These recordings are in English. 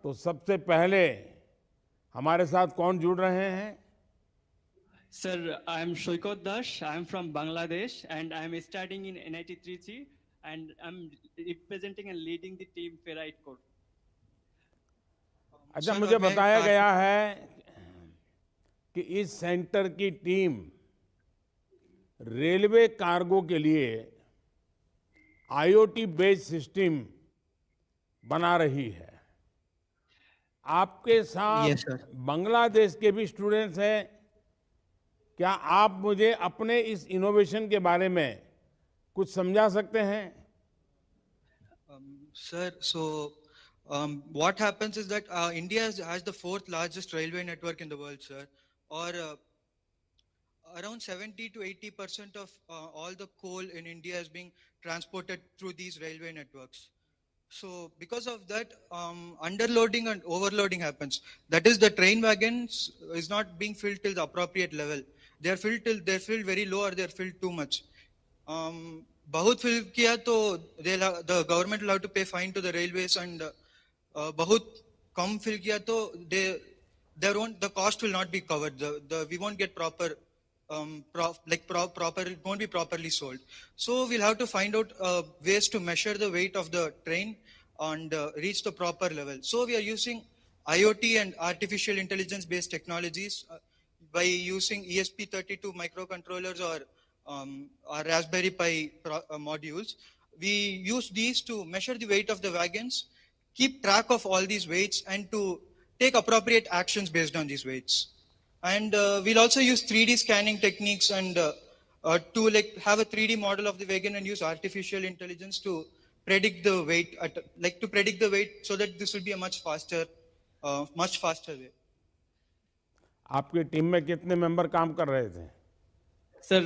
तो सबसे पहले हमारे साथ कौन जुड़ रहे हैं? Sir, I am Shoykot Dash. I am from Bangladesh and I am studying in NIT Trichy and I am representing and leading the team Ferrite Core. अच्छा, सर मुझे हमें बताया गया है कि इस सेंटर की टीम रेलवे कार्गो के लिए आईओटी बेस्ड सिस्टम बना रही है। आपके साथ यस सर बांग्लादेश के भी स्टूडेंट्स हैं। क्या आप मुझे अपने इस इनोवेशन के बारे में कुछ समझा सकते हैं? sir so what happens is that India has the fourth largest railway network in the world, sir, or around 70 to 80% of all the coal in India is being transported through these railway networks. So because of that, underloading and overloading happens. That is, the train wagons is not being filled till the appropriate level. They're filled very low, or they're filled too much. बहुत fill किया तो the government will have to pay fine to the railways, and बहुत कम fill किया तो the cost will not be covered. We won't get proper proper, it won't be properly sold. So we'll have to find out ways to measure the weight of the train and reach the proper level. So we are using IoT and artificial intelligence based technologies by using ESP32 microcontrollers or Raspberry Pi modules. We use these to measure the weight of the wagons, keep track of all these weights, and to take appropriate actions based on these weights. And we'll also use 3D scanning techniques and to have a 3D model of the wagon and use artificial intelligence to predict the weight, so that this will be a much faster way. आपकी team में कितने member काम कर रहे थे? Sir,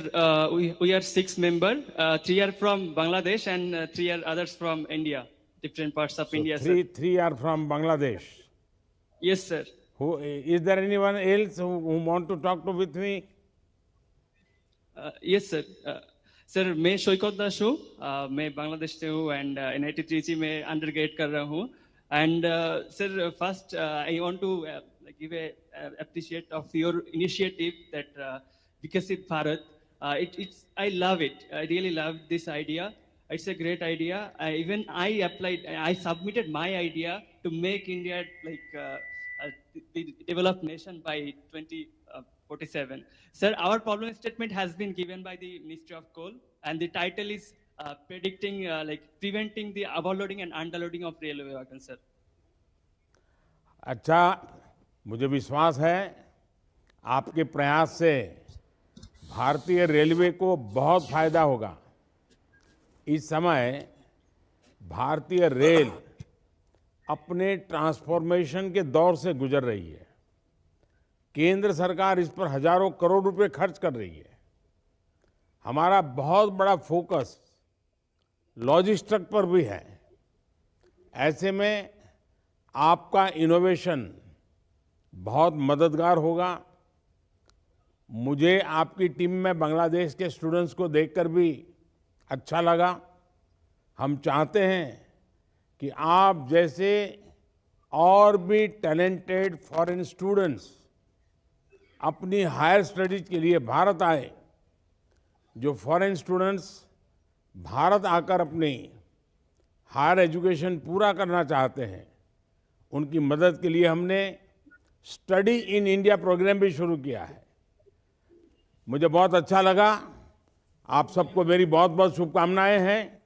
we are 6 members. 3 are from Bangladesh and 3 are others from India, different parts of India. Three are from Bangladesh. Yes, sir. Who is there anyone else who want to talk to with me? Yes, sir. Sir, मैं शोइकत दास हूँ. मैं बांग्लादेश से हूँ and NIT Trichy में undergrad कर रहा हूँ. And sir, first I want to give a appreciate of your initiative that Vikasit Bharat. I love it. I really love this idea. It's a great idea. Even I applied. I submitted my idea to make India the developed nation by 2047. Sir, our problem statement has been given by the Ministry of Coal, and the title is predicting, preventing the overloading and underloading of railway wagons, sir. अच्छा, मुझे विश्वास है आपके प्रयास से भारतीय railway को बहुत फायदा होगा। इस समय भारतीय रेल अपने ट्रांसफॉर्मेशन के दौर से गुजर रही है। केंद्र सरकार इस पर हजारों करोड़ रुपए खर्च कर रही है। हमारा बहुत बड़ा फोकस लॉजिस्टिक पर भी है। ऐसे में आपका इनोवेशन बहुत मददगार होगा। मुझे आपकी टीम में बांग्लादेश के स्टूडेंट्स को देखकर भी अच्छा लगा। हम चाहते हैं कि आप जैसे और भी टैलेंटेड फॉरेन स्टूडेंट्स अपनी हायर स्टडीज के लिए भारत आए। जो फॉरेन स्टूडेंट्स भारत आकर अपनी हायर एजुकेशन पूरा करना चाहते हैं, उनकी मदद के लिए हमने स्टडी इन इंडिया प्रोग्राम भी शुरू किया है। मुझे बहुत अच्छा लगा। आप सबको मेरी बहुत बहुत शुभकामनाएं हैं।